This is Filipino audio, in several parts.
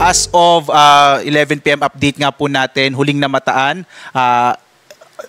as of 11 p.m. update nga po natin, huling namataan,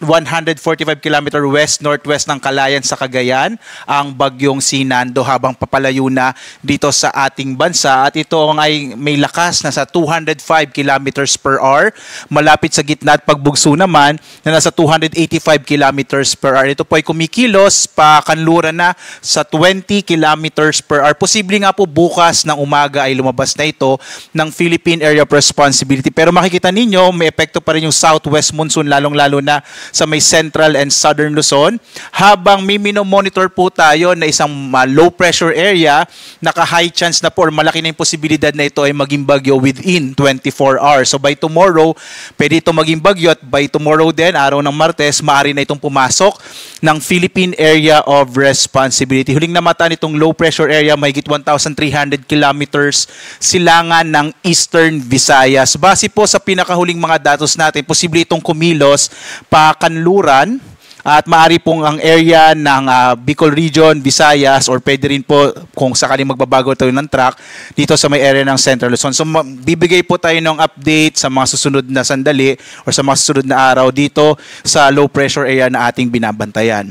145 km west-northwest ng Calayan sa Cagayan ang bagyong si Nando habang papalayo na dito sa ating bansa, at ito ay may lakas na sa 205 km per hour, malapit sa gitna at pagbugso naman na nasa 285 km per hour. Ito po ay kumikilos pa kanluran na sa 20 km per hour. Posible nga po bukas ng umaga ay lumabas na ito ng Philippine Area of Responsibility, pero makikita ninyo may epekto pa rin yung southwest monsoon, lalong-lalo na sa may central and southern Luzon, habang may monitor po tayo na isang low pressure area, naka-high chance na po or malaki na yung posibilidad na ito ay maging bagyo within 24 hours. So by tomorrow, pwede ito maging bagyo, at by tomorrow din, araw ng Martes, maaari na itong pumasok ng Philippine Area of Responsibility. Huling namataan itong low pressure area, mahigit 1,300 kilometers silangan ng Eastern Visayas. Base po sa pinakahuling mga datos natin, posible itong kumilos pa kanluran, at maaari pong ang area ng Bicol Region, Visayas, or pwede rin po kung sakaling magbabago tayo ng track dito sa may area ng Central Luzon. So bibigay po tayo ng update sa mga susunod na sandali or sa mga susunod na araw dito sa low pressure area na ating binabantayan.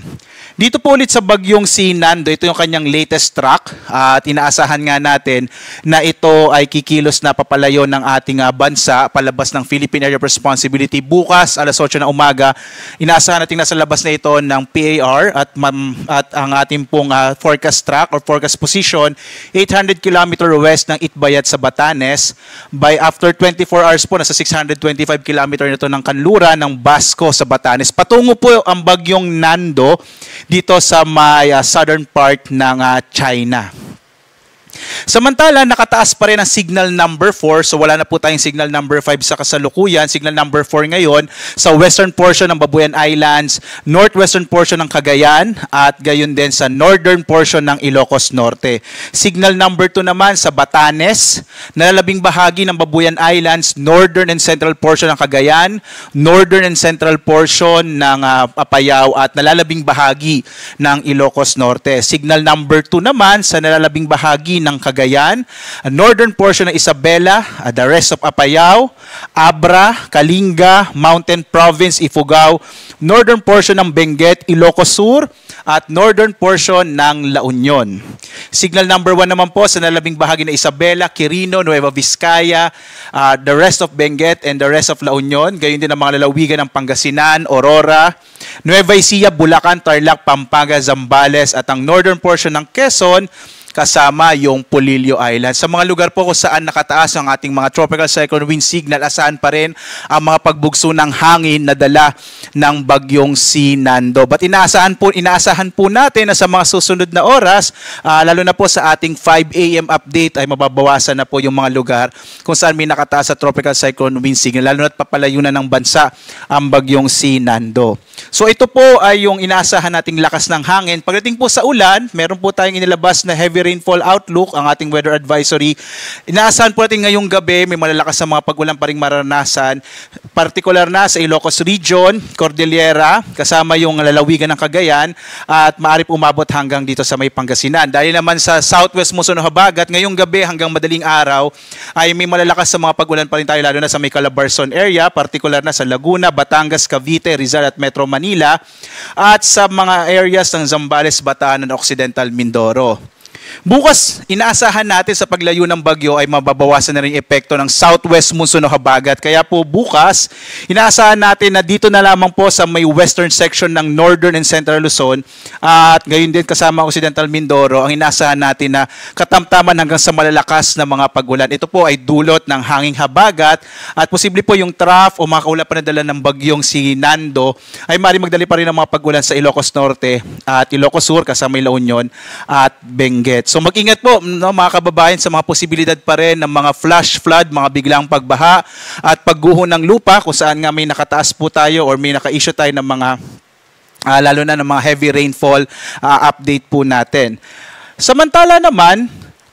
Dito po ulit sa bagyong si Nando, ito yung kanyang latest track, at inaasahan nga natin na ito ay kikilos na papalayo ng ating bansa palabas ng Philippine Area of Responsibility bukas alas 8 ng umaga. Inaasahan natin nasa labas na ito ng PAR, at ang ating pong forecast track or forecast position 800 km west ng Itbayat sa Batanes. By after 24 hours po, nasa 625 km nito ng kanluran ng Basco sa Batanes. Patungo po ang bagyong Nando dito sa may southern part ng China. Samantala, nakataas pa rin ang signal number 4, so wala na po tayong signal number 5 sa kasalukuyan. Signal number 4 ngayon sa western portion ng Babuyan Islands, northwestern portion ng Cagayan, at gayon din sa northern portion ng Ilocos Norte. Signal number 2 naman sa Batanes, nalalabing bahagi ng Babuyan Islands, northern and central portion ng Cagayan, northern and central portion ng Apayao, at nalalabing bahagi ng Ilocos Norte. Signal number 2 naman sa nalalabing bahagi ng Cagayan, northern portion ng Isabela, the rest of Apayao, Abra, Kalinga, Mountain Province, Ifugao, northern portion ng Benguet, Ilocos Sur, at northern portion ng La Union. Signal number 1 naman po sa nalabing bahagi ng Isabela, Quirino, Nueva Vizcaya, the rest of Benguet, and the rest of La Union. Gayon din ang mga lalawigan ng Pangasinan, Aurora, Nueva Ecija, Bulacan, Tarlac, Pampanga, Zambales, at ang northern portion ng Quezon, kasama yung Polillo Island. Sa mga lugar po kung saan nakataas ang ating mga tropical cyclone wind signal, asahan pa rin ang mga pagbugso ng hangin na dala ng bagyong si Nando. But inaasahan po natin na sa mga susunod na oras, lalo na po sa ating 5 a.m. update, ay mababawasan na po yung mga lugar kung saan may nakataas sa tropical cyclone wind signal, lalo na't papalayo na ng bansa ang bagyong si Nando. So ito po ay yung inaasahan nating lakas ng hangin. Pagdating po sa ulan, meron po tayong inilabas na heavy rainfall outlook, ang ating weather advisory. Inaasahan po natin ngayong gabi, may malalakas na mga pag-ulan pa rin maranasan, partikular na sa Ilocos Region, Cordillera, kasama yung lalawigan ng Cagayan, at maaari po umabot hanggang dito sa may Pangasinan. Dahil naman sa southwest monsoon o habagat, ngayong gabi hanggang madaling araw, ay may malalakas sa mga pag-ulan pa rin tayo, lalo na sa may Calabarzon area, partikular na sa Laguna, Batangas, Cavite, Rizal at Metro Manila, at sa mga areas ng Zambales, Bataan at Occidental Mindoro. Bukas, inaasahan natin sa paglayo ng bagyo ay mababawasan na rin yung epekto ng southwest monsoon o habagat. Kaya po bukas, inaasahan natin na dito na lamang po sa may western section ng northern and central Luzon, at gayon din kasama Occidental Mindoro, ang inaasahan natin na katamtaman hanggang sa malalakas na mga pag-ulan. Ito po ay dulot ng hanging habagat, at posible po yung trough o mga kaulap na dala ng bagyong si Nando ay maaari magdali pa rin ng mga pag-ulan sa Ilocos Norte at Ilocos Sur, kasama La Union at Benguet. So mag-ingat po, no, mga kababayan, sa mga posibilidad pa rin ng mga flash flood, mga biglang pagbaha at pagguho ng lupa kung saan nga may nakataas po tayo or may naka-issue tayo ng mga lalo na ng mga heavy rainfall update po natin. Samantala naman,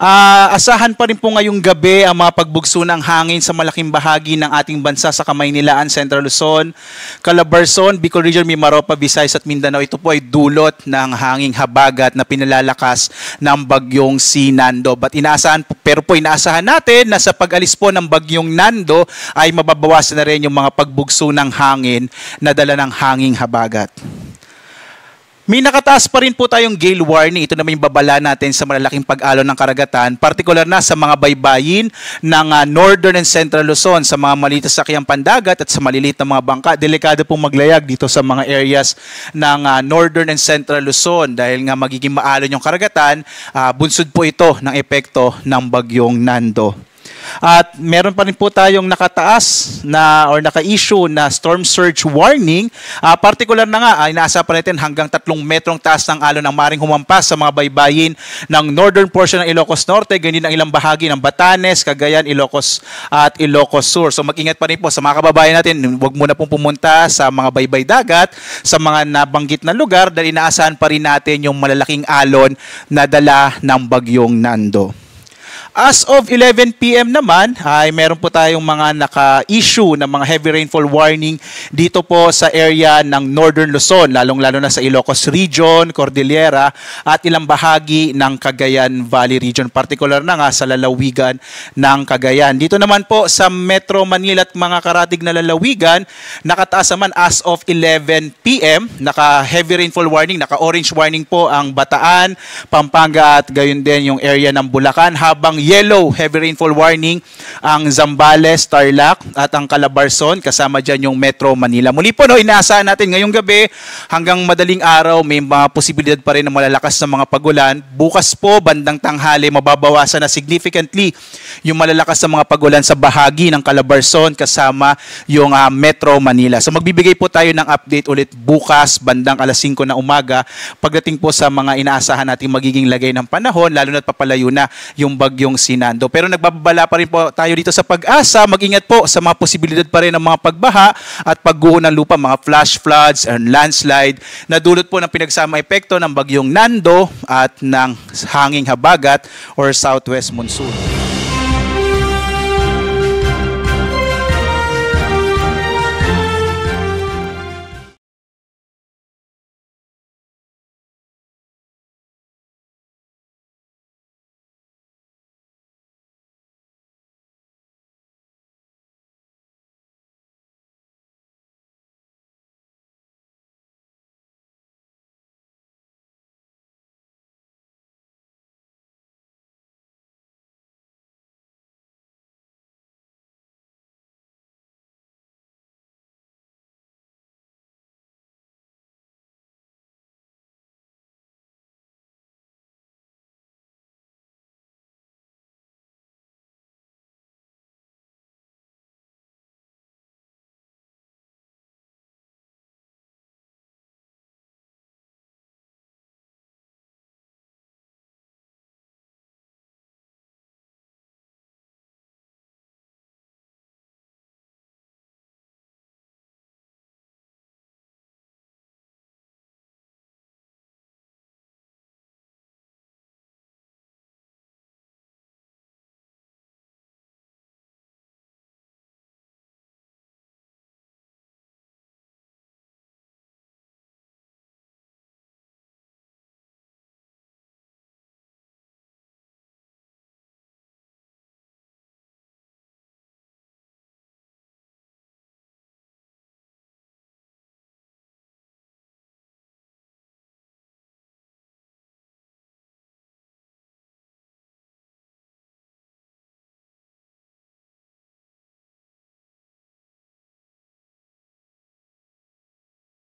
Asahan pa rin po ngayong gabi ang mga pagbugso ng hangin sa malaking bahagi ng ating bansa sa Kamaynilaan, Central Luzon, Calabarzon, Bicol Region, Mimaropa, Visayas at Mindanao. Ito po ay dulot ng hanging habagat na pinalalakas ng bagyong si Nando. Pero inaasahan natin na sa pag-alis po ng bagyong Nando ay mababawasan na rin yung mga pagbugso ng hangin na dala ng hanging habagat. May nakataas pa rin po tayong gale warning. Ito naman yung babala natin sa malalaking pag-alon ng karagatan, partikular na sa mga baybayin ng Northern and Central Luzon, sa mga maliit na sakyang pandagat at sa maliliit na mga bangka. Delikado pong maglayag dito sa mga areas ng Northern and Central Luzon dahil nga magiging maalon yung karagatan. Bunsod po ito ng epekto ng bagyong Nando. At meron pa rin po tayong nakataas na or naka-issue na storm surge warning. Particular na nga, inaasahan pa natin hanggang 3 metrong taas ng alon ang maring humampas sa mga baybayin ng northern portion ng Ilocos Norte, ganyan ang ilang bahagi ng Batanes, Cagayan, Ilocos at Ilocos Sur. So mag-ingat pa rin po sa mga kababayan natin, huwag muna pong pumunta sa mga baybay dagat, sa mga nabanggit na lugar dahil inaasahan pa rin natin yung malalaking alon na dala ng bagyong Nando. As of 11 PM naman, ay meron po tayong mga naka-issue ng mga heavy rainfall warning dito po sa area ng Northern Luzon, lalong-lalo na sa Ilocos Region, Cordillera at ilang bahagi ng Cagayan Valley Region, particular na nga sa lalawigan ng Cagayan. Dito naman po sa Metro Manila at mga karatig na lalawigan, nakataas naman as of 11 PM, naka-heavy rainfall warning, naka-orange warning po ang Bataan, Pampanga at gayon din yung area ng Bulacan, habang yellow heavy rainfall warning ang Zambales, Tarlac at ang Calabarzon, kasama dyan yung Metro Manila. Muli po, inaasahan natin ngayong gabi hanggang madaling araw may mga posibilidad pa rin ng malalakas na mga pagulan. Bukas po, bandang tanghali, mababawasan na significantly yung malalakas na mga pagulan sa bahagi ng Calabarzon kasama yung Metro Manila. So magbibigay po tayo ng update ulit bukas bandang alas 5 na umaga pagdating po sa mga inaasahan nating magiging lagay ng panahon, lalo na't papalayo na yung bagyong si Nando. Pero nagbabala pa rin po tayo dito sa Pag-asa. Mag-ingat po sa mga posibilidad pa rin ng mga pagbaha at pagguho ng lupa, mga flash floods and landslide na dulot po ng pinagsama epekto ng bagyong Nando at ng hanging habagat or southwest monsoon.